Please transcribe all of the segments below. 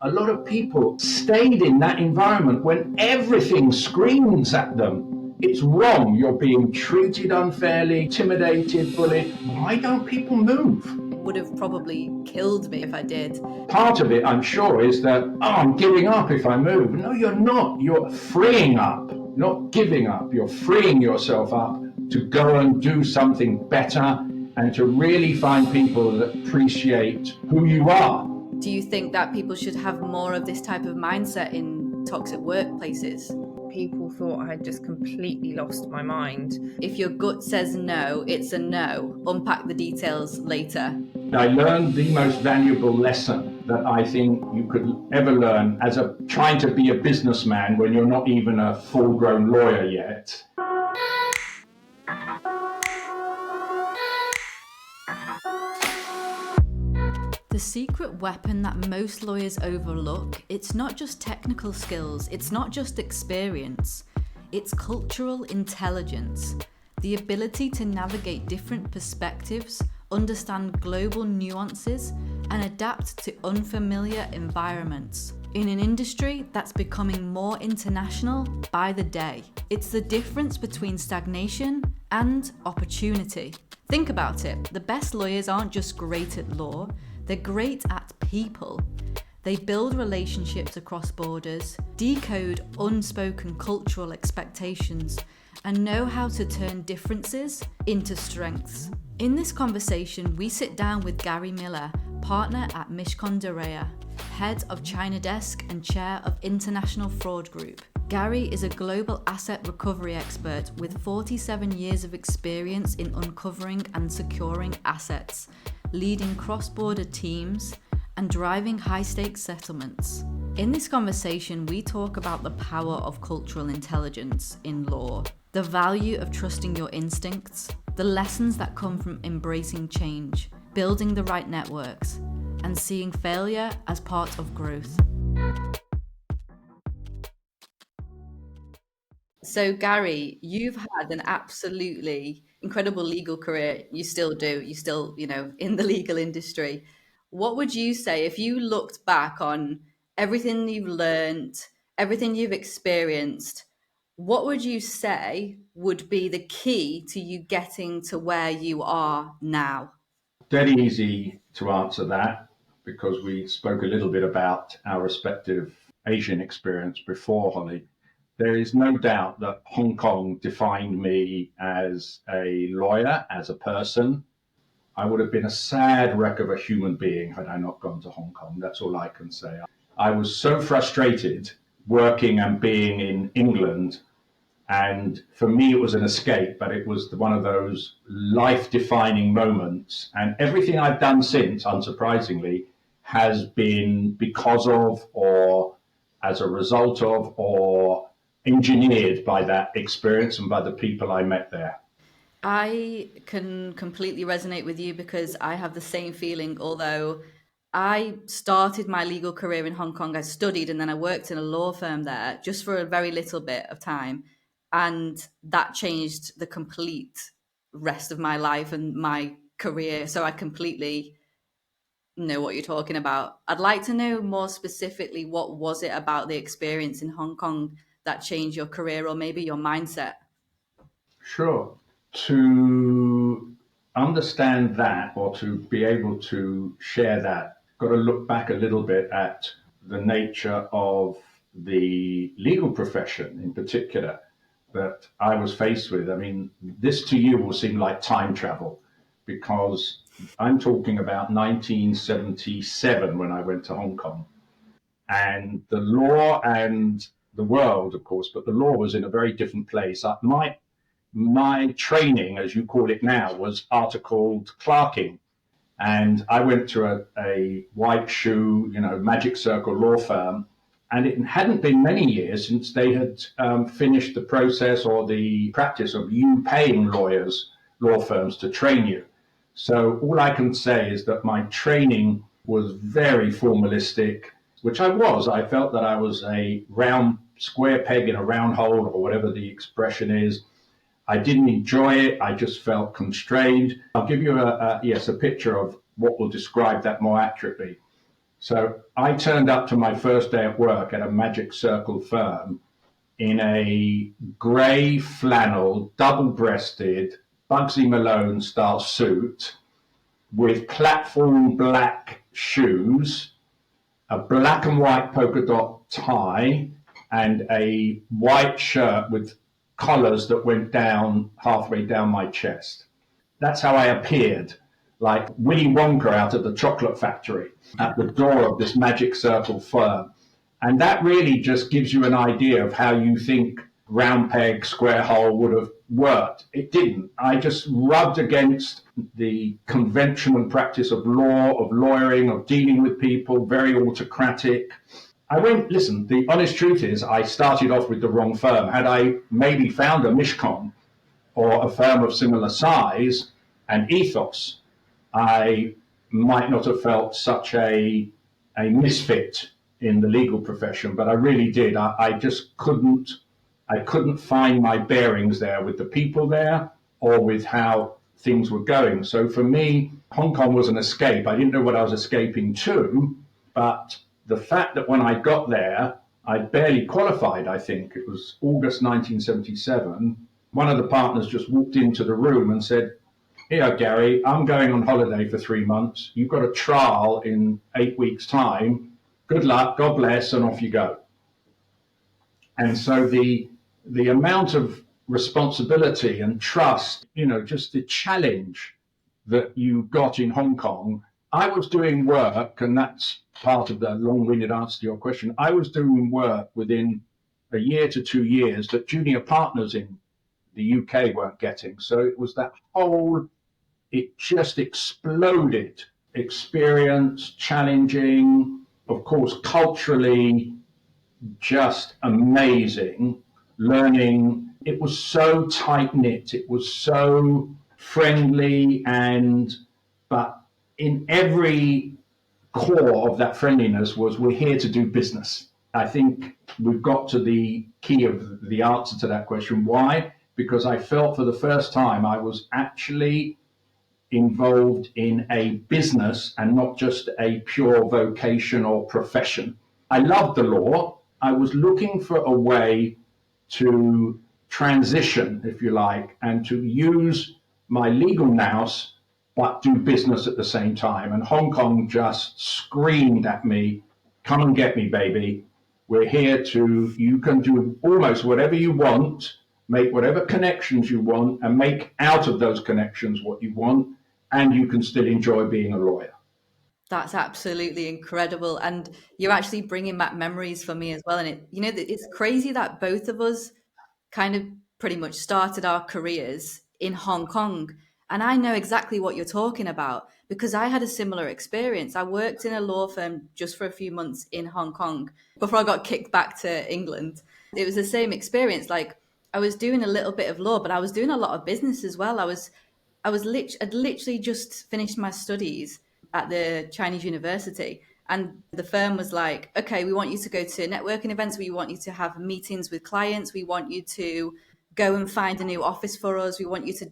A lot of people stayed in that environment when everything screams at them. It's wrong. You're being treated unfairly, intimidated, bullied. Why don't people move? Would have probably killed me if I did. Part of it, I'm sure, is that, I'm giving up if I move. No, you're not. You're freeing up, not giving up. You're freeing yourself up to go and do something better and to really find people that appreciate who you are. Do you think that people should have more of this type of mindset in toxic workplaces? People thought I had just completely lost my mind. If your gut says no, it's a no. Unpack the details later. I learned the most valuable lesson that I think you could ever learn as trying to be a businessman when you're not even a full-grown lawyer yet. The secret weapon that most lawyers overlook, it's not just technical skills, it's not just experience, it's cultural intelligence. The ability to navigate different perspectives, understand global nuances, and adapt to unfamiliar environments. In an industry that's becoming more international by the day, it's the difference between stagnation and opportunity. Think about it, the best lawyers aren't just great at law, they're great at people. They build relationships across borders, decode unspoken cultural expectations, and know how to turn differences into strengths. In this conversation, we sit down with Gary Miller, partner at Mishcon de Reya, head of China Desk and chair of International Fraud Group. Gary is a global asset recovery expert with 47 years of experience in uncovering and securing assets, leading cross-border teams, and driving high-stakes settlements. In this conversation, we talk about the power of cultural intelligence in law, the value of trusting your instincts, the lessons that come from embracing change, building the right networks, and seeing failure as part of growth. So Gary, you've had an absolutely incredible legal career. You still do. You still, in the legal industry. What would you say if you looked back on everything you've learned, everything you've experienced? What would you say would be the key to you getting to where you are now? Dead easy to answer that because we spoke a little bit about our respective Asian experience before, Holly. There is no doubt that Hong Kong defined me as a lawyer, as a person. I would have been a sad wreck of a human being had I not gone to Hong Kong. That's all I can say. I was so frustrated working and being in England. And for me, it was an escape, but it was one of those life-defining moments. And everything I've done since, unsurprisingly, has been because of, or as a result of, or engineered by that experience and by the people I met there. I can completely resonate with you because I have the same feeling, although I started my legal career in Hong Kong. I studied and then I worked in a law firm there just for a very little bit of time. And that changed the complete rest of my life and my career. So I completely know what you're talking about. I'd like to know more specifically, what was it about the experience in Hong Kong that changed your career or maybe your mindset? Sure. To understand that or to be able to share that, got to look back a little bit at the nature of the legal profession in particular that I was faced with. I mean, this to you will seem like time travel because I'm talking about 1977 when I went to Hong Kong. And the law and the world, of course, but the law was in a very different place. My training, as you call it now, was articled clerking. And I went to a white shoe, magic circle law firm. And it hadn't been many years since they had finished the process or the practice of you paying law firms to train you. So all I can say is that my training was very formalistic, which I was. I felt that I was a round square peg in a round hole, or whatever the expression is. I didn't enjoy it. I just felt constrained. I'll give you a picture of what will describe that more accurately. So I turned up to my first day at work at a Magic Circle firm in a grey flannel, double-breasted, Bugsy Malone style suit with platform black shoes, a black and white polka dot tie, and a white shirt with collars that went down halfway down my chest. That's how I appeared, like Willy Wonka out of the chocolate factory at the door of this Magic Circle firm. And that really just gives you an idea of how you think round peg, square hole would have worked. It didn't. I just rubbed against the conventional practice of law, of lawyering, of dealing with people, very autocratic. Listen, the honest truth is I started off with the wrong firm. Had I maybe found a Mishcon or a firm of similar size and ethos, I might not have felt such a misfit in the legal profession, but I really did. I just couldn't find my bearings there with the people there or with how things were going. So for me, Hong Kong was an escape. I didn't know what I was escaping to, but the fact that when I got there, I barely qualified, I think. It was August 1977. One of the partners just walked into the room and said, "Here, Gary, I'm going on holiday for 3 months. You've got a trial in 8 weeks' time. Good luck, God bless," and off you go. And so the amount of responsibility and trust, just the challenge that you got in Hong Kong. I was doing work, and that's part of the long-winded answer to your question. I was doing work within a year to 2 years that junior partners in the UK weren't getting. So it was it just exploded. Experience, challenging, of course, culturally, just amazing. Learning, it was so tight knit, it was so friendly, but in every core of that friendliness was, we're here to do business. I think we've got to the key of the answer to that question. Why? Because I felt for the first time I was actually involved in a business and not just a pure vocation or profession. I loved the law. I was looking for a way to transition, if you like, and to use my legal nous, but do business at the same time. And Hong Kong just screamed at me, "Come and get me, baby. We're here you can do almost whatever you want, make whatever connections you want, and make out of those connections what you want, and you can still enjoy being a lawyer." That's absolutely incredible. And you're actually bringing back memories for me as well. And it's crazy that both of us kind of pretty much started our careers in Hong Kong. And I know exactly what you're talking about because I had a similar experience. I worked in a law firm just for a few months in Hong Kong before I got kicked back to England. It was the same experience. Like, I was doing a little bit of law, but I was doing a lot of business as well. I'd literally just finished my studies at the Chinese university. And the firm was like, "Okay, we want you to go to networking events. We want you to have meetings with clients. We want you to go and find a new office for us. We want you to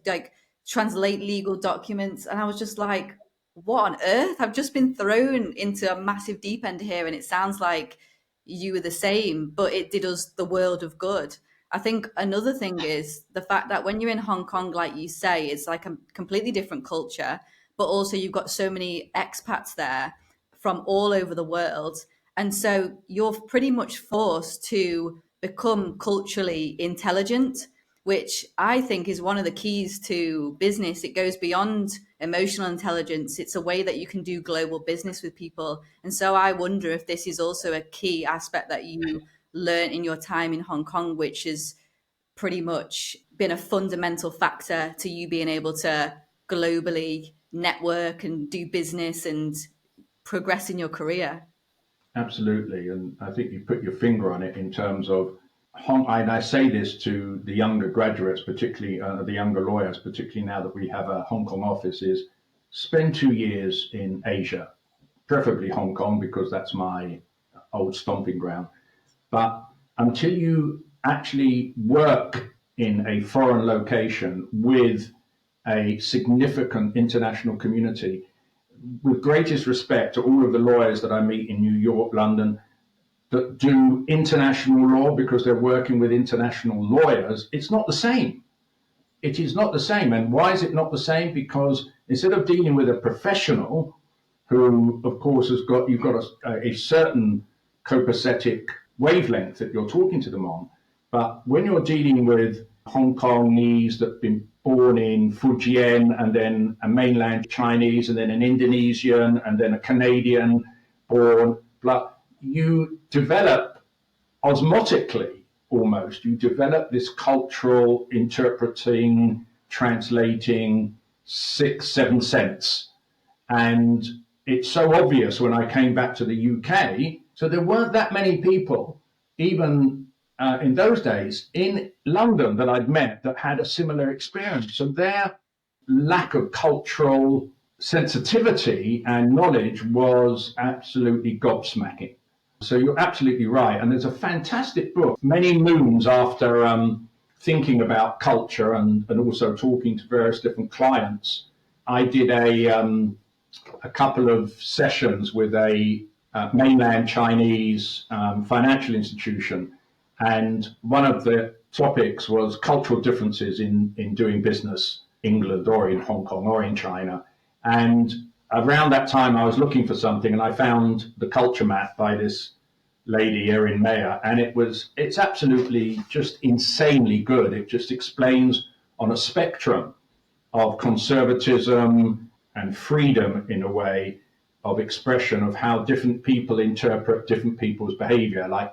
translate legal documents." And I was just like, what on earth? I've just been thrown into a massive deep end here. And it sounds like you were the same, but it did us the world of good. I think another thing is the fact that when you're in Hong Kong, like you say, it's like a completely different culture, but also you've got so many expats there from all over the world. And so you're pretty much forced to become culturally intelligent, which I think is one of the keys to business. It goes beyond emotional intelligence. It's a way that you can do global business with people. And so I wonder if this is also a key aspect that you learn in your time in Hong Kong, which has pretty much been a fundamental factor to you being able to globally network and do business and progress in your career. Absolutely. And I think you put your finger on it in terms of and I say this to the younger graduates, particularly the younger lawyers, particularly now that we have a Hong Kong office, is spend 2 years in Asia, preferably Hong Kong, because that's my old stomping ground. But until you actually work in a foreign location with a significant international community, with greatest respect to all of the lawyers that I meet in New York, London, that do international law because they're working with international lawyers, it's not the same. It is not the same. And why is it not the same? Because instead of dealing with a professional who, of course, you've got a certain copacetic wavelength that you're talking to them on. But when you're dealing with Hong Kongese that have been born in Fujian and then a mainland Chinese and then an Indonesian and then a Canadian born, you develop osmotically almost, you develop this cultural interpreting, translating, sixth, seventh sense. And it's so obvious when I came back to the UK. So there weren't that many people, even in those days, in London that I'd met that had a similar experience. And their lack of cultural sensitivity and knowledge was absolutely gobsmacking. So you're absolutely right. And there's a fantastic book, many moons after thinking about culture and also talking to various different clients. I did a couple of sessions with a mainland Chinese financial institution. And one of the topics was cultural differences in doing business, England or in Hong Kong or in China. And around that time, I was looking for something and I found the culture map by this lady, Erin Mayer, and it's absolutely just insanely good. It just explains on a spectrum of conservatism and freedom in a way of expression of how different people interpret different people's behavior, like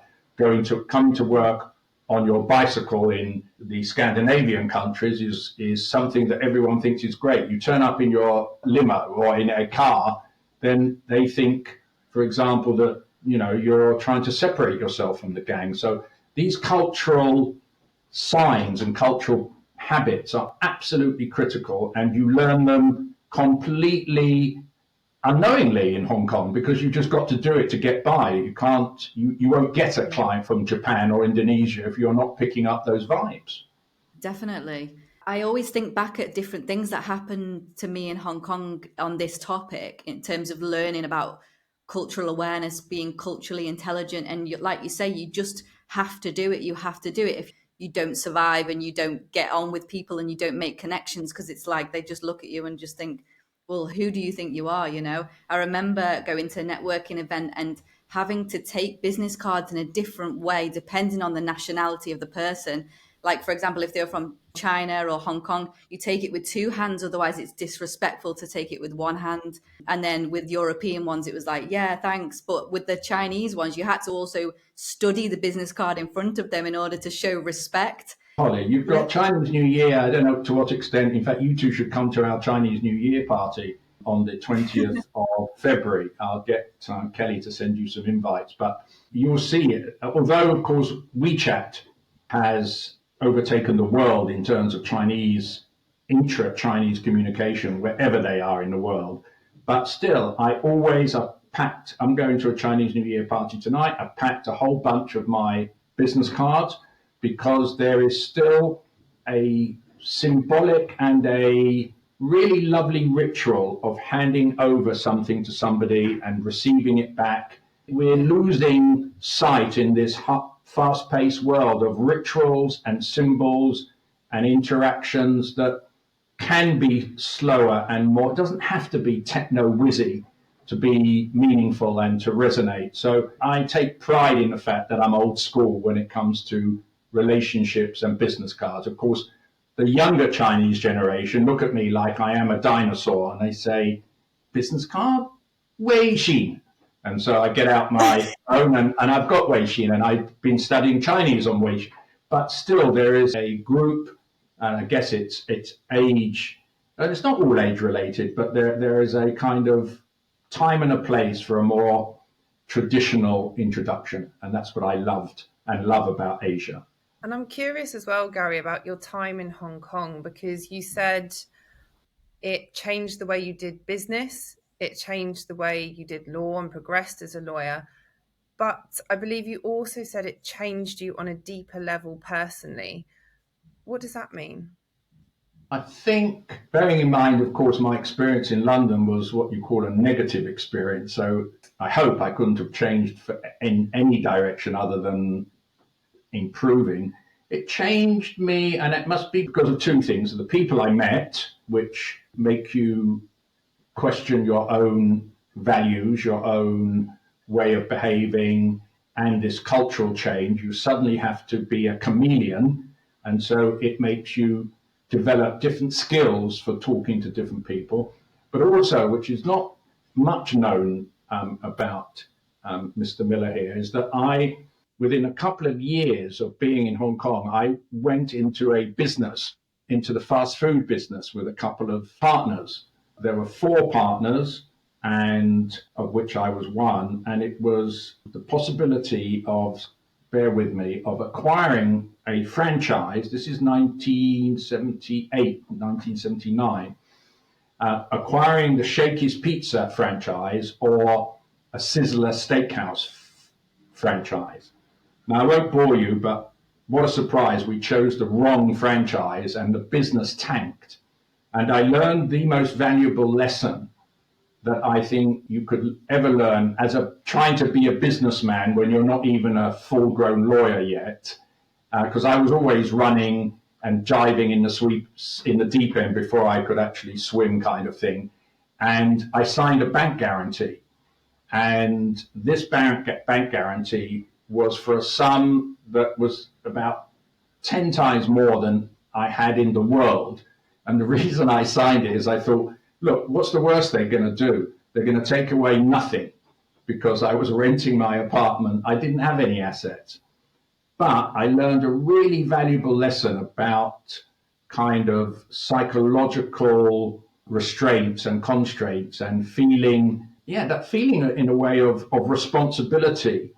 come to work on your bicycle in the Scandinavian countries is something that everyone thinks is great. You turn up in your limo or in a car, then they think, for example, that you're trying to separate yourself from the gang. So these cultural signs and cultural habits are absolutely critical, and you learn them completely unknowingly in Hong Kong because you just got to do it to get by. You won't get a client from Japan or Indonesia if you're not picking up those vibes. Definitely. I always think back at different things that happened to me in Hong Kong on this topic in terms of learning about cultural awareness, being culturally intelligent. And like you say, you just have to do it. You have to do it. If you don't survive and you don't get on with people and you don't make connections, because it's like they just look at you and just think, well, who do you think you are? I remember going to a networking event and having to take business cards in a different way depending on the nationality of the person. Like, for example, if they're from China or Hong Kong, you take it with two hands, otherwise it's disrespectful to take it with one hand. And then with European ones, it was like, yeah, thanks. But with the Chinese ones, you had to also study the business card in front of them in order to show respect. Holly, you've got Chinese New Year. I don't know to what extent. In fact, you two should come to our Chinese New Year party on the 20th of February. I'll get Kelly to send you some invites, but you'll see it. Although, of course, WeChat has overtaken the world in terms of intra-Chinese communication wherever they are in the world. But still, I always have packed, I'm going to a Chinese New Year party tonight. I've packed a whole bunch of my business cards because there is still a symbolic and a really lovely ritual of handing over something to somebody and receiving it back. We're losing sight in this fast-paced world of rituals and symbols and interactions that can be slower and more. It doesn't have to be techno-whizzy to be meaningful and to resonate. So I take pride in the fact that I'm old school when it comes to relationships and business cards. Of course, the younger Chinese generation look at me like I am a dinosaur and they say, business card? Wei Xin. And so I get out my own, and I've got Wei Xin, and I've been studying Chinese on Wei Xin. But still, there is a group, and I guess it's age, and it's not all age related, but there is a kind of time and a place for a more traditional introduction. And that's what I loved and love about Asia. And I'm curious as well, Gary, about your time in Hong Kong, because you said it changed the way you did business, it changed the way you did law and progressed as a lawyer. But I believe you also said it changed you on a deeper level personally. What does that mean? I think, bearing in mind, of course, my experience in London was what you call a negative experience. So I hope I couldn't have changed in any direction other than improving. It changed me, and it must be because of two things: the people I met, which make you question your own values, your own way of behaving, and this cultural change. You suddenly have to be a chameleon. And so it makes you develop different skills for talking to different people. But also, which is not much known about Mr. Miller here, is that within a couple of years of being in Hong Kong, I went into a business, into the fast food business with a couple of partners. There were four partners, and of which I was one, and it was the possibility of, bear with me, of acquiring a franchise. This is 1978, 1979, acquiring the Shakey's Pizza franchise or a Sizzler Steakhouse franchise. Now, I won't bore you, but what a surprise. We chose the wrong franchise and the business tanked. And I learned the most valuable lesson that I think you could ever learn as trying to be a businessman when you're not even a full-grown lawyer yet. Because I was always running and jiving in the sweeps in the deep end before I could actually swim, kind of thing. And I signed a bank guarantee. And this bank guarantee was for a sum that was about 10 times more than I had in the world. And the reason I signed it is I thought, look, what's the worst they're going to do? They're going to take away nothing because I was renting my apartment. I didn't have any assets. But I learned a really valuable lesson about kind of psychological restraints and constraints and feeling, yeah, that feeling in a way of responsibility,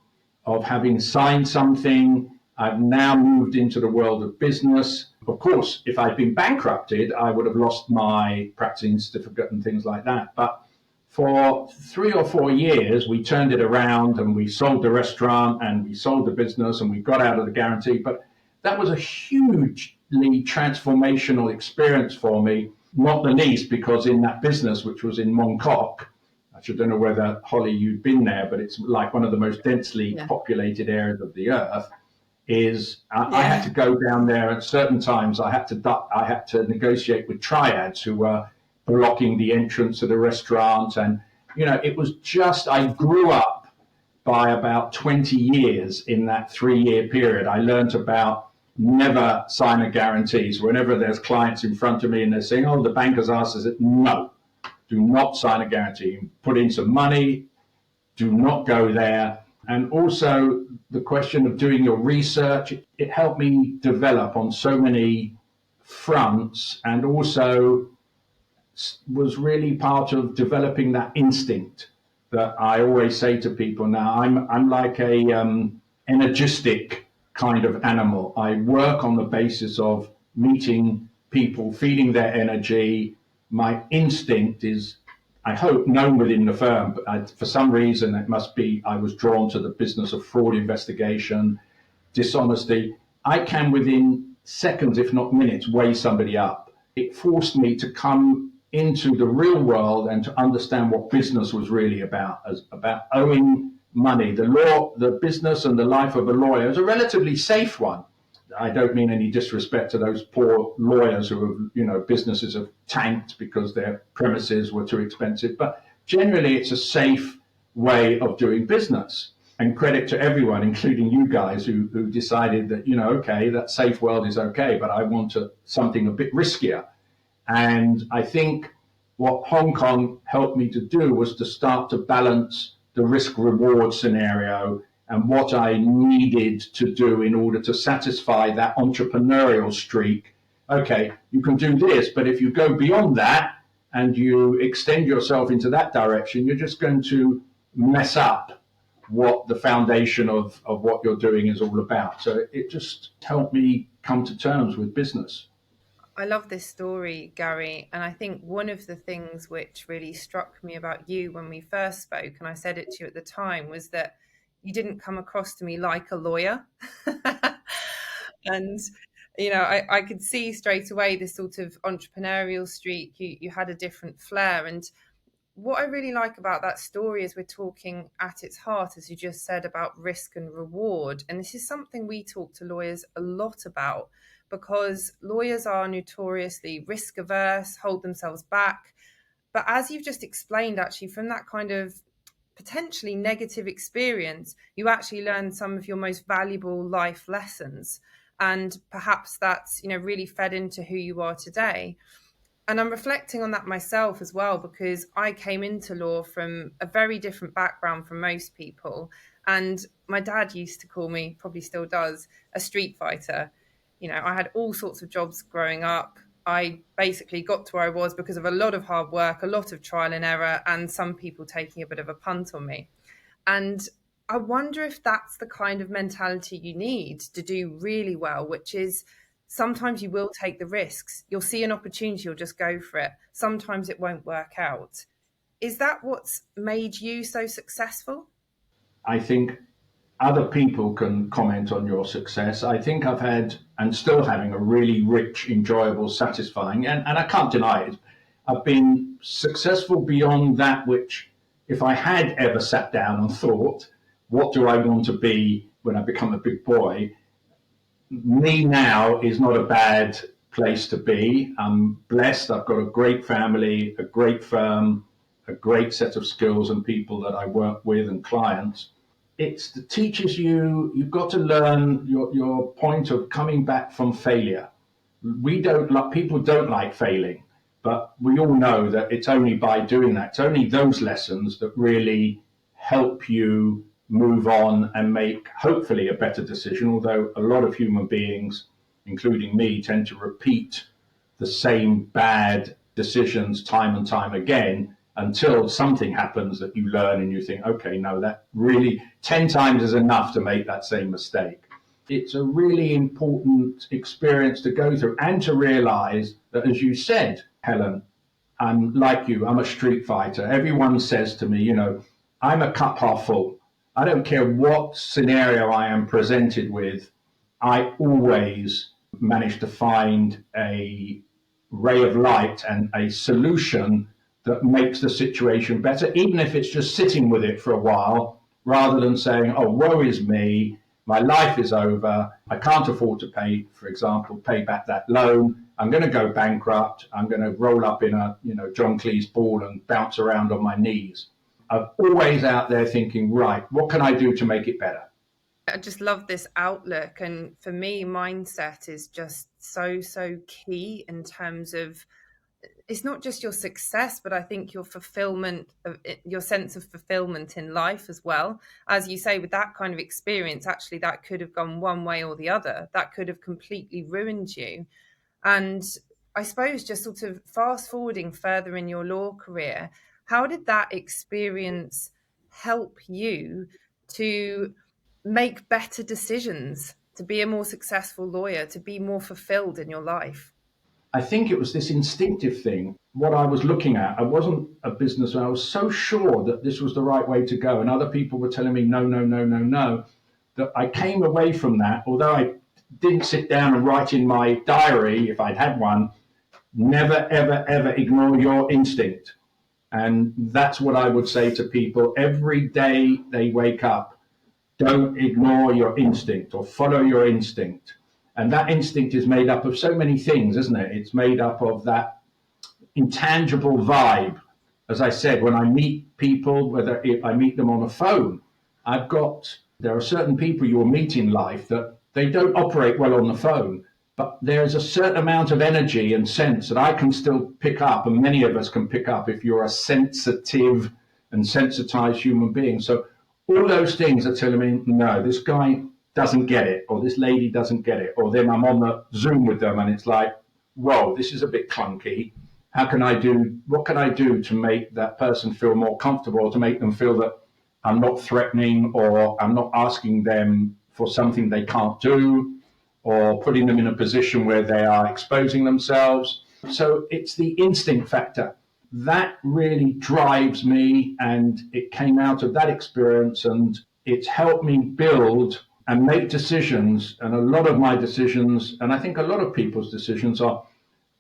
of having signed something. I've now moved into the world of business. Of course, if I'd been bankrupted, I would have lost my practicing certificate and things like that. But for 3 or 4 years, we turned it around and we sold the restaurant and we sold the business and we got out of the guarantee. But that was a hugely transformational experience for me, not the least because in that business, which was in Mongkok, I don't know whether, Holly, you've been there, but it's like one of the most densely populated areas of the earth. I had to go down there at certain times. I had to negotiate with triads who were blocking the entrance to the restaurant. And, it was just, I grew up by about 20 years in that 3-year period. I learned about never sign a guarantees. Whenever there's clients in front of me and they're saying, oh, the banker's asked us, no, do not sign a guarantee. Put in some money, do not go there. And also the question of doing your research, it helped me develop on so many fronts, and also was really part of developing that instinct that I always say to people now. I'm like a energistic kind of animal. I work on the basis of meeting people, feeling their energy. My instinct is, I hope, known within the firm, but for some reason it must be I was drawn to the business of fraud investigation, dishonesty. I can within seconds, if not minutes, weigh somebody up. It forced me to come into the real world and to understand what business was really about, about owing money. The business and the life of a lawyer is a relatively safe one. I don't mean any disrespect to those poor lawyers who have, businesses have tanked because their premises were too expensive. But generally, it's a safe way of doing business. And credit to everyone, including you guys, who decided that, okay, that safe world is okay, but I want something a bit riskier. And I think what Hong Kong helped me to do was to start to balance the risk reward scenario and what I needed to do in order to satisfy that entrepreneurial streak. Okay, you can do this, but if you go beyond that and you extend yourself into that direction, you're just going to mess up what the foundation of what you're doing is all about. So it just helped me come to terms with business. I love this story, Gary. And I think one of the things which really struck me about you when we first spoke, and I said it to you at the time, was that you didn't come across to me like a lawyer. And I could see straight away this sort of entrepreneurial streak. You had a different flair. And what I really like about that story is we're talking at its heart, as you just said, about risk and reward. And this is something we talk to lawyers a lot about, because lawyers are notoriously risk averse, hold themselves back. But as you've just explained, actually, from that kind of potentially negative experience, you actually learn some of your most valuable life lessons. And perhaps that's, really fed into who you are today. And I'm reflecting on that myself as well, because I came into law from a very different background from most people. And my dad used to call me, probably still does, a street fighter. I had all sorts of jobs growing up. I basically got to where I was because of a lot of hard work, a lot of trial and error, and some people taking a bit of a punt on me. And I wonder if that's the kind of mentality you need to do really well, which is sometimes you will take the risks. You'll see an opportunity, you'll just go for it. Sometimes it won't work out. Is that what's made you so successful? I think other people can comment on your success. I think I've had and still having a really rich, enjoyable, satisfying, and I can't deny it. I've been successful beyond that which, if I had ever sat down and thought, what do I want to be when I become a big boy? Me now is not a bad place to be. I'm blessed. I've got a great family, a great firm, a great set of skills and people that I work with and clients. It teaches you, you've got to learn your point of coming back from failure. We don't like, people don't like failing, but we all know that it's only by doing that, it's only those lessons that really help you move on and make hopefully a better decision. Although a lot of human beings, including me, tend to repeat the same bad decisions time and time again until something happens that you learn and you think, okay, no, that really 10 times is enough to make that same mistake. It's a really important experience to go through and to realize that, as you said, Helen, I'm like you, I'm a street fighter. Everyone says to me, I'm a cup half full. I don't care what scenario I am presented with, I always manage to find a ray of light and a solution that makes the situation better, even if it's just sitting with it for a while, rather than saying, oh, woe is me, my life is over, I can't afford to pay back that loan, I'm going to go bankrupt, I'm going to roll up in a John Cleese ball and bounce around on my knees. I'm always out there thinking, right, what can I do to make it better? I just love this outlook. And for me, mindset is just so key in terms of, it's not just your success, but I think your fulfillment, your sense of fulfillment in life as well. As you say, with that kind of experience, actually, that could have gone one way or the other. That could have completely ruined you. And I suppose just sort of fast forwarding further in your law career, how did that experience help you to make better decisions, to be a more successful lawyer, to be more fulfilled in your life? I think it was this instinctive thing. What I was looking at, I wasn't a businessman. I was so sure that this was the right way to go, and other people were telling me no, no, no, no, no, that I came away from that. Although I didn't sit down and write in my diary, if I'd had one, never, ever, ever ignore your instinct. And that's what I would say to people every day they wake up. Don't ignore your instinct or follow your instinct. And that instinct is made up of so many things, isn't it? It's made up of that intangible vibe. As I said, when I meet people, whether I meet them on a phone, there are certain people you'll meet in life that they don't operate well on the phone, but there's a certain amount of energy and sense that I can still pick up, and many of us can pick up if you're a sensitive and sensitized human being. So all those things are telling me, no, this guy doesn't get it, or this lady doesn't get it, or then I'm on the Zoom with them and it's like, whoa, this is a bit clunky. What can I do to make that person feel more comfortable, or to make them feel that I'm not threatening, or I'm not asking them for something they can't do, or putting them in a position where they are exposing themselves. So it's the instinct factor. That really drives me, and it came out of that experience, and it's helped me build and make decisions. And a lot of my decisions, and I think a lot of people's decisions, are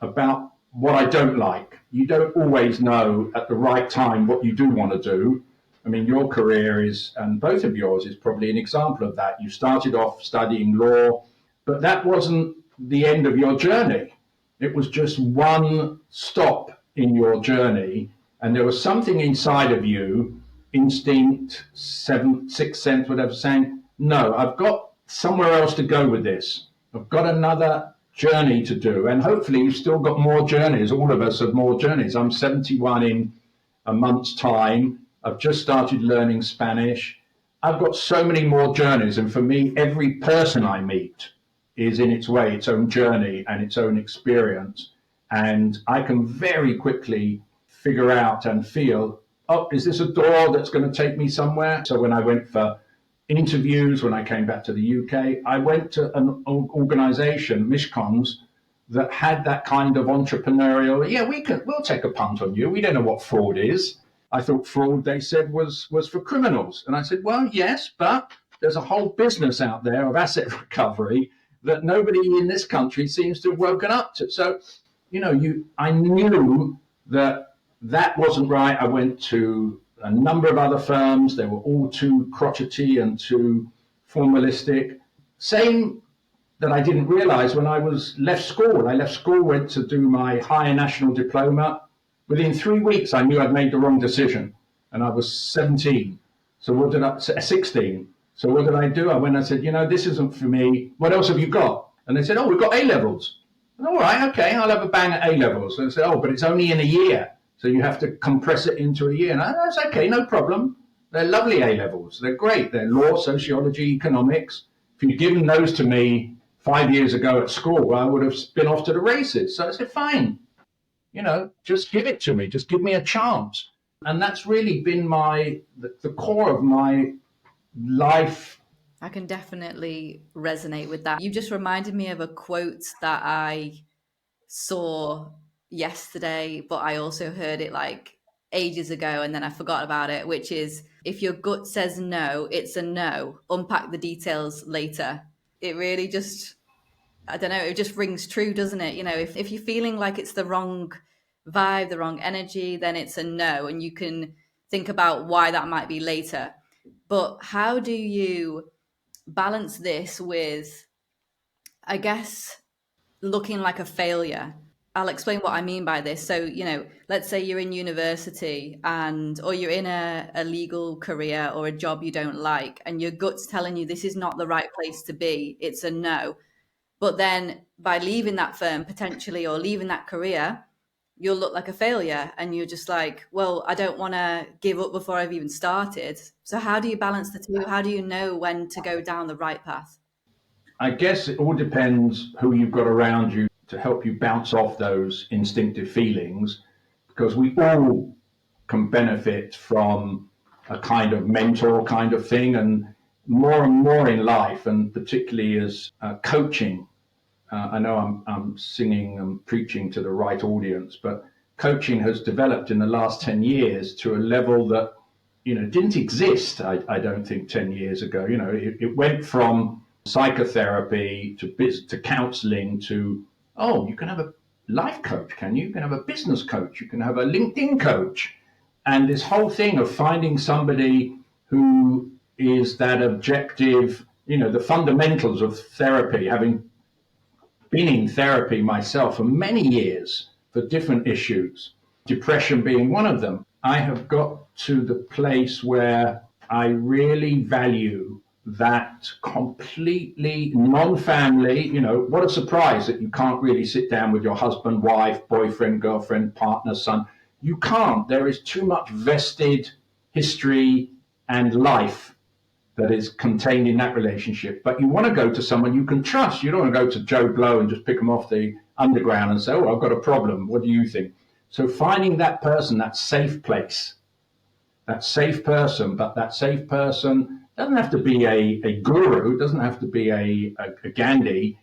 about what I don't like. You don't always know at the right time what you do want to do. I mean, your career is, and both of yours is probably an example of that. You started off studying law, but that wasn't the end of your journey. It was just one stop in your journey. And there was something inside of you, instinct, seventh, sixth sense, whatever, saying, no, I've got somewhere else to go with this. I've got another journey to do. And hopefully you've still got more journeys. All of us have more journeys. I'm 71 in a month's time. I've just started learning Spanish. I've got so many more journeys. And for me, every person I meet is in its way, its own journey and its own experience. And I can very quickly figure out and feel, oh, is this a door that's going to take me somewhere? So when I went for interviews, when I came back to the UK, I went to an organization, Mishcons, that had that kind of entrepreneurial, yeah, we'll take a punt on you. We don't know what fraud is. I thought fraud, they said, was for criminals. And I said, well, yes, but there's a whole business out there of asset recovery that nobody in this country seems to have woken up to. So, I knew that wasn't right. I went to a number of other firms. They were all too crotchety and too formalistic. Same that I didn't realize when I left school. I left school, went to do my higher national diploma. Within 3 weeks, I knew I'd made the wrong decision, and I was 17. So 16. So what did I do? I went and said, this isn't for me. What else have you got? And they said, oh, we've got A-levels. And, all right, okay, I'll have a bang at A-levels. And I said, oh, but it's only in a year. So you have to compress it into a year. And that's okay, no problem. They're lovely A-levels. They're great. They're law, sociology, economics. If you'd given those to me 5 years ago at school, I would have been off to the races. So I said, fine, just give it to me. Just give me a chance. And that's really been the core of my life. I can definitely resonate with that. You just reminded me of a quote that I saw yesterday, but I also heard it like ages ago and then I forgot about it, which is, if your gut says no, it's a no. Unpack the details later. It really just, I don't know, it just rings true, doesn't it? If you're feeling like it's the wrong vibe, the wrong energy, then it's a no. And you can think about why that might be later. But how do you balance this with, I guess, looking like a failure? I'll explain what I mean by this. So, let's say you're in university or you're in a legal career or a job you don't like, and your gut's telling you this is not the right place to be. It's a no. But then by leaving that firm potentially, or leaving that career, you'll look like a failure. And you're just like, well, I don't want to give up before I've even started. So how do you balance the two? How do you know when to go down the right path? I guess it all depends who you've got around you to help you bounce off those instinctive feelings, because we all can benefit from a kind of mentor kind of thing. And more in life, and particularly as coaching. I know I'm singing and preaching to the right audience, but coaching has developed in the last 10 years to a level that, didn't exist, I don't think, 10 years ago. It went from psychotherapy to counseling to, oh, you can have a life coach, can you? You can have a business coach, you can have a LinkedIn coach. And this whole thing of finding somebody who is that objective, the fundamentals of therapy, having been in therapy myself for many years for different issues, depression being one of them. I have got to the place where I really value that completely non-family, what a surprise that you can't really sit down with your husband, wife, boyfriend, girlfriend, partner, son. You can't. There is too much vested history and life that is contained in that relationship. But you want to go to someone you can trust. You don't want to go to Joe Blow and just pick them off the underground and say, oh, I've got a problem. What do you think? So finding that person, that safe place, that safe person, but that safe person doesn't have to be a guru, doesn't have to be a Gandhi.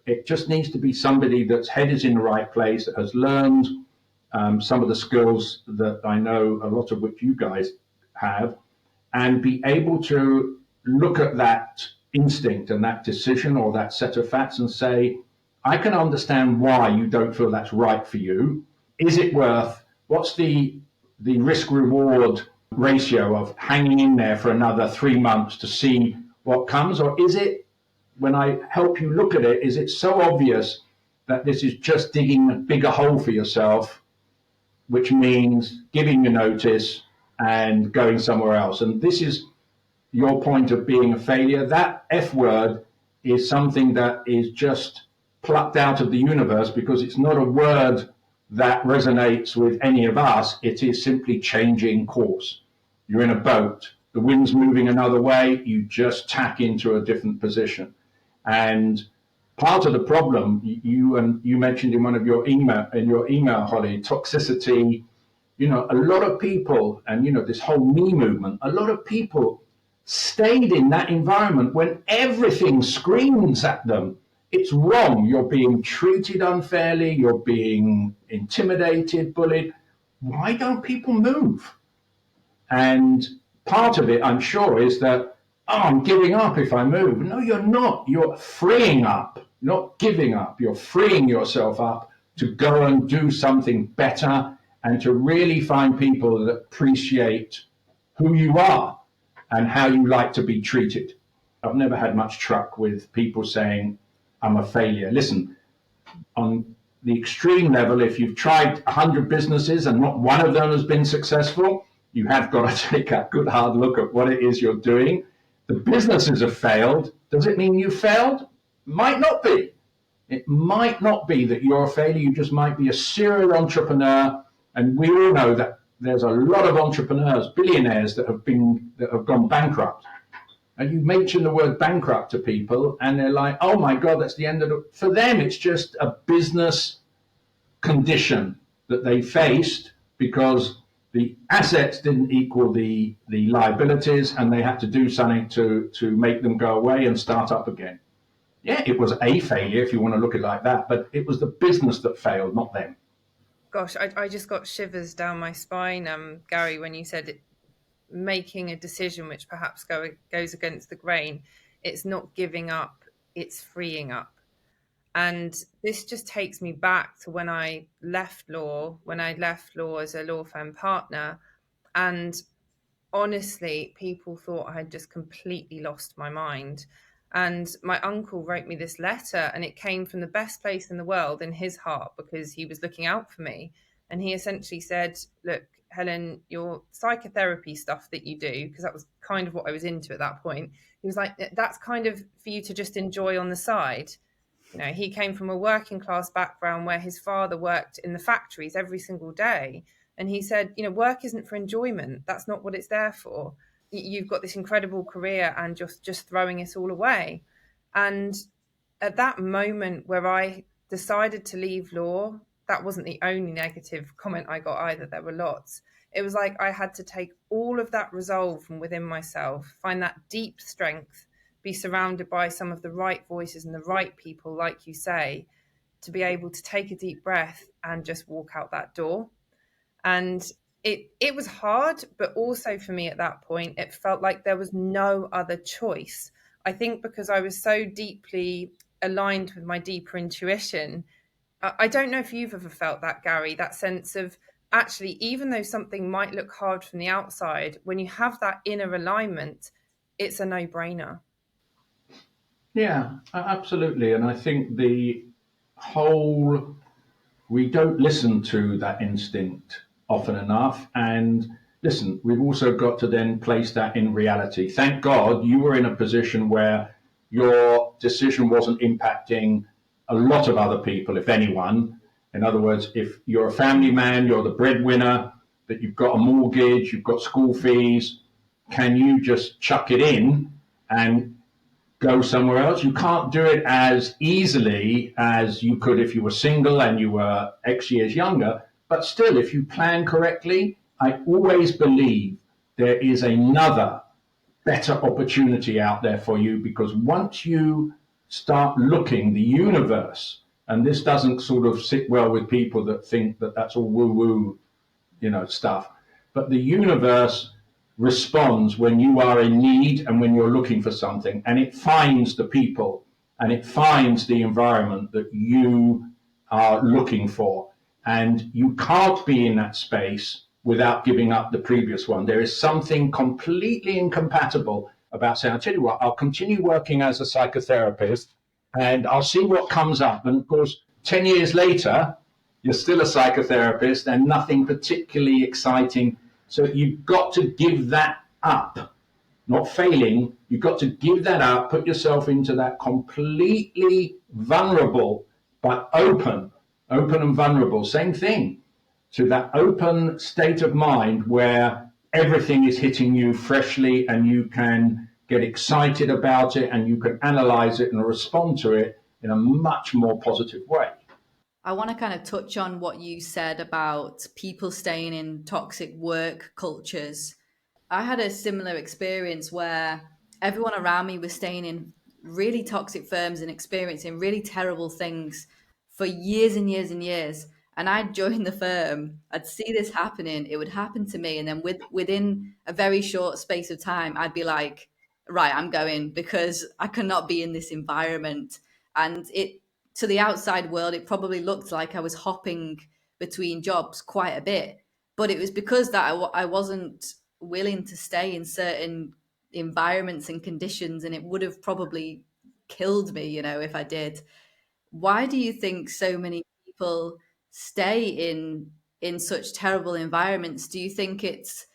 It just needs to be somebody that's head is in the right place, that has learned some of the skills that I know, a lot of which you guys have, and be able to look at that instinct and that decision or that set of facts and say, I can understand why you don't feel that's right for you. Is it worth, what's the risk reward ratio of hanging in there for another 3 months to see what comes? Or is it, when I help you look at it, is it so obvious that this is just digging a bigger hole for yourself, which means giving you notice and going somewhere else? And this is your point of being a failure. That F word is something that is just plucked out of the universe, because it's not a word that resonates with any of us. It is simply changing course. You're in a boat, the wind's moving another way, you just tack into a different position. And part of the problem, you mentioned in one of your email, Holly, toxicity. A lot of people, and this whole me movement, a lot of people stayed in that environment when everything screams at them, it's wrong, you're being treated unfairly, you're being intimidated, bullied. Why don't people move? And part of it, I'm sure, is that, I'm giving up if I move. No, you're not. You're freeing up, not giving up. You're freeing yourself up to go and do something better and to really find people that appreciate who you are and how you like to be treated. I've never had much truck with people saying, I'm a failure. Listen, on the extreme level, if you've tried 100 businesses and not one of them has been successful, you have got to take a good hard look at what it is you're doing. The businesses have failed. Does it mean you failed? Might not be. It might not be that you're a failure. You just might be a serial entrepreneur. And we all know that there's a lot of entrepreneurs, billionaires that have gone bankrupt. And you mention the word bankrupt to people and they're like, oh my God, that's the end of it. For them, it's just a business condition that they faced because the assets didn't equal the liabilities and they had to do something to make them go away and start up again. Yeah, it was a failure if you want to look at it like that, but it was the business that failed, not them. Gosh, I just got shivers down my spine, Gary, when you said making a decision which perhaps goes against the grain. It's not giving up, it's freeing up. And this just takes me back to when I left law as a law firm partner. And honestly, people thought I had just completely lost my mind. And my uncle wrote me this letter, and it came from the best place in the world, in his heart, because he was looking out for me. And he essentially said, look, Helen, your psychotherapy stuff that you do, because that was kind of what I was into at that point. He was like, that's kind of for you to just enjoy on the side. He came from a working class background where his father worked in the factories every single day. And he said, work isn't for enjoyment. That's not what it's there for. You've got this incredible career and just throwing it all away. And at that moment where I decided to leave law, that wasn't the only negative comment I got either. There were lots. It was like I had to take all of that resolve from within myself, find that deep strength, be surrounded by some of the right voices and the right people, like you say, to be able to take a deep breath and just walk out that door. And it was hard, but also for me at that point, it felt like there was no other choice. I think because I was so deeply aligned with my deeper intuition. I don't know if you've ever felt that, Gary, that sense of actually, even though something might look hard from the outside, when you have that inner alignment, it's a no-brainer. Yeah, absolutely. And I think we don't listen to that instinct often enough. And listen, we've also got to then place that in reality. Thank God you were in a position where your decision wasn't impacting a lot of other people, if anyone. In other words, if you're a family man, you're the breadwinner, that you've got a mortgage, you've got school fees, can you just chuck it in and go somewhere else? You can't do it as easily as you could if you were single and you were X years younger. But still, if you plan correctly, I always believe there is another better opportunity out there for you, because once you start looking, the universe, and this doesn't sort of sit well with people that think that that's all woo-woo, stuff, but the universe responds when you are in need and when you're looking for something, and it finds the people and it finds the environment that you are looking for. And you can't be in that space without giving up the previous one. There is something completely incompatible about saying, I'll tell you what, I'll continue working as a psychotherapist and I'll see what comes up. And of course, 10 years later, you're still a psychotherapist and nothing particularly exciting. So you've got to give that up, not failing. You've got to give that up, put yourself into that completely vulnerable, but open and vulnerable, same thing, to that open state of mind where everything is hitting you freshly and you can get excited about it and you can analyze it and respond to it in a much more positive way. I want to kind of touch on what you said about people staying in toxic work cultures. I had a similar experience where everyone around me was staying in really toxic firms and experiencing really terrible things for years and years and years. And I'd join the firm, I'd see this happening, it would happen to me. And then within a very short space of time, I'd be like, right, I'm going because I cannot be in this environment. And to the outside world, it probably looked like I was hopping between jobs quite a bit. But it was because that I wasn't willing to stay in certain environments and conditions, and it would have probably killed me, if I did. Why do you think so many people stay in such terrible environments? Do you think it's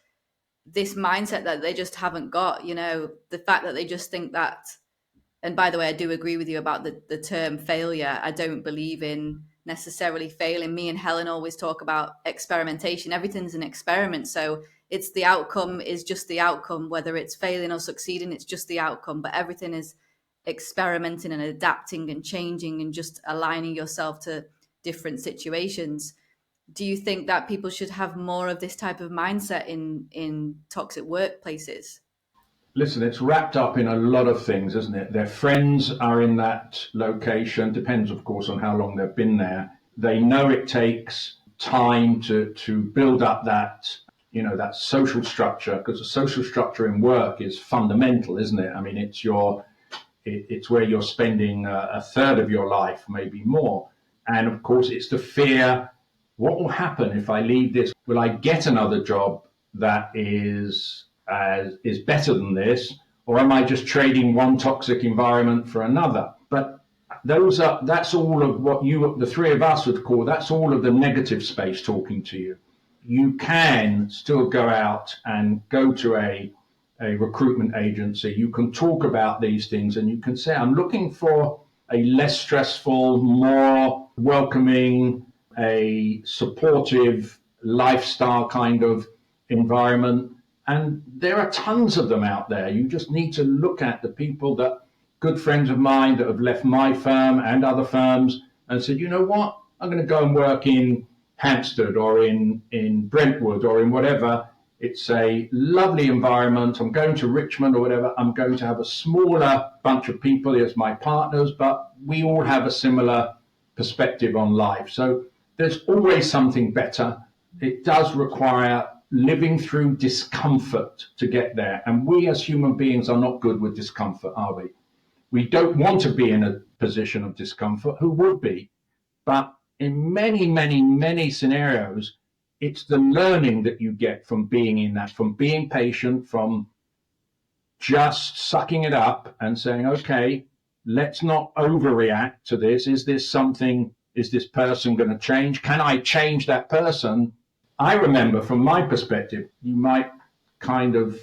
this mindset that they just haven't got, the fact that they just think that, and by the way, I do agree with you about the term failure. I don't believe in necessarily failing. Me and Helen always talk about experimentation. Everything's an experiment. So it's the outcome is just the outcome, whether it's failing or succeeding, it's just the outcome. But everything is experimenting and adapting and changing and just aligning yourself to different situations. Do you think that people should have more of this type of mindset in toxic workplaces? Listen, it's wrapped up in a lot of things, isn't it? Their friends are in that location. Depends, of course, on how long they've been there. They know it takes time to build up that, that social structure, because the social structure in work is fundamental, isn't it? I mean, it's where you're spending a third of your life, maybe more. And of course, it's the fear, what will happen if I leave this? Will I get another job that is better than this, or am I just trading one toxic environment for another? But that's all of what the three of us would call, that's all of the negative space talking to you. You can still go out and go to a recruitment agency. You can talk about these things and you can say, I'm looking for a less stressful, more welcoming, a supportive lifestyle kind of environment. And there are tons of them out there. You just need to look at the people that good friends of mine that have left my firm and other firms and said, you know what, I'm going to go and work in Hampstead or in Brentwood or in whatever. It's a lovely environment. I'm going to Richmond or whatever. I'm going to have a smaller bunch of people as my partners, but we all have a similar perspective on life. So there's always something better. It does require living through discomfort to get there. And we as human beings are not good with discomfort, are we? We don't want to be in a position of discomfort. Who would be? But in many, many, many scenarios, it's the learning that you get from being in that, from being patient, from just sucking it up and saying, okay, let's not overreact to this. Is this person going to change? Can I change that person? I remember from my perspective, you might kind of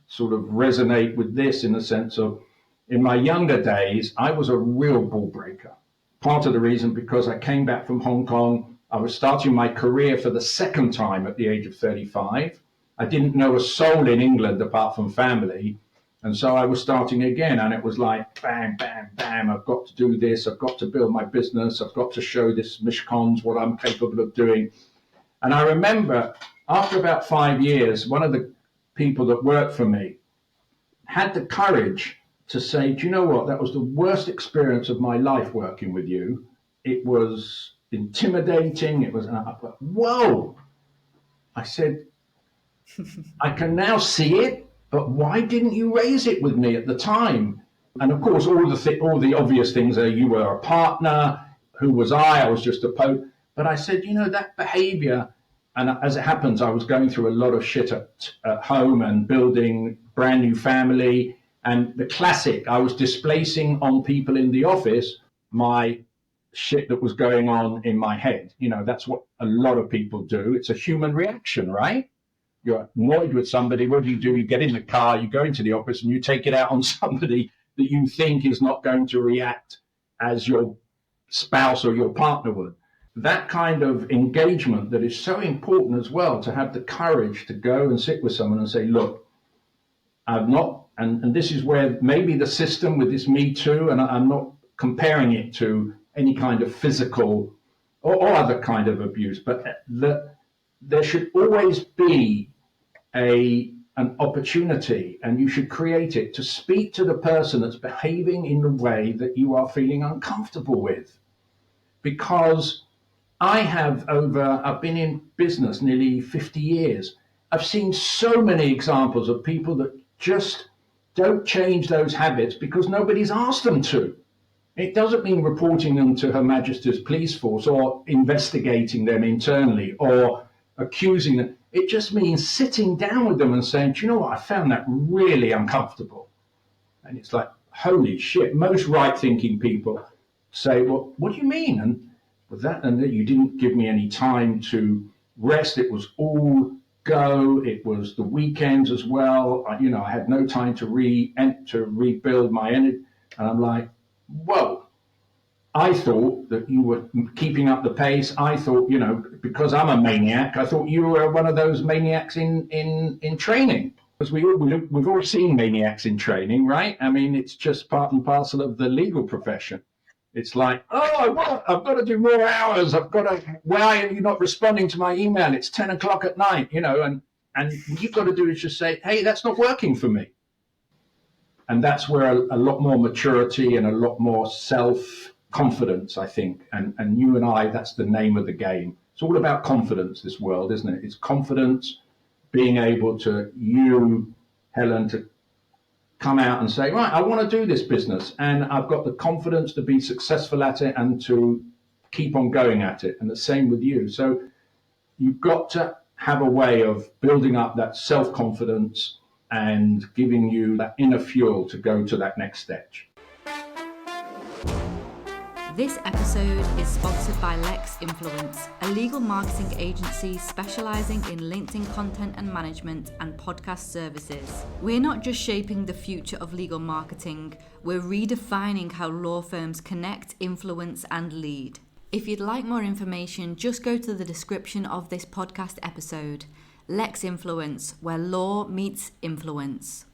sort of resonate with this in the sense of, in my younger days, I was a real ball breaker. Part of the reason because I came back from Hong Kong, I was starting my career for the second time at the age of 35. I didn't know a soul in England apart from family. And so I was starting again, and it was like, bam, bam, bam, I've got to do this, I've got to build my business, I've got to show this Mishcons what I'm capable of doing. And I remember after about 5 years, one of the people that worked for me had the courage to say, do you know what? That was the worst experience of my life working with you. It was intimidating. It was, whoa. I said, I can now see it, but why didn't you raise it with me at the time? And of course, all the obvious things are you were a partner, who was I? I was just a pope. But I said, that behavior, and as it happens, I was going through a lot of shit at home and building brand new family. And the classic, I was displacing on people in the office my shit that was going on in my head. That's what a lot of people do. It's a human reaction, right? You're annoyed with somebody. What do? You get in the car, you go into the office, and you take it out on somebody that you think is not going to react as your spouse or your partner would. That kind of engagement that is so important as well, to have the courage to go and sit with someone and say, look, I've not, and this is where maybe the system with this Me Too, and I'm not comparing it to any kind of physical or other kind of abuse, but there should always be an opportunity, and you should create it, to speak to the person that's behaving in the way that you are feeling uncomfortable with. Because I've been in business nearly 50 years. I've seen so many examples of people that just don't change those habits because nobody's asked them to. It doesn't mean reporting them to Her Majesty's Police Force or investigating them internally or accusing them. It just means sitting down with them and saying, do you know what? I found that really uncomfortable. And it's like, holy shit. Most right-thinking people say, well, what do you mean? And that you didn't give me any time to rest. It was all go. It was the weekends as well. I had no time to rebuild my energy. And I'm like, whoa. I thought that you were keeping up the pace. I thought, because I'm a maniac, I thought you were one of those maniacs in training. Because we've all seen maniacs in training, right? I mean, it's just part and parcel of the legal profession. It's like, oh, I've got to do more hours. Why are you not responding to my email? It's 10 o'clock at night, and what you've got to do is just say, hey, that's not working for me. And that's where a lot more maturity and a lot more self-confidence, I think. And you and I, that's the name of the game. It's all about confidence, this world, isn't it? It's confidence, being able to, Helen, to come out and say, right, I want to do this business, and I've got the confidence to be successful at it and to keep on going at it. And the same with you. So you've got to have a way of building up that self-confidence and giving you that inner fuel to go to that next stage. This episode is sponsored by Lex Influence, a legal marketing agency specializing in LinkedIn content and management and podcast services. We're not just shaping the future of legal marketing, we're redefining how law firms connect, influence, and lead. If you'd like more information, just go to the description of this podcast episode. Lex Influence, where law meets influence.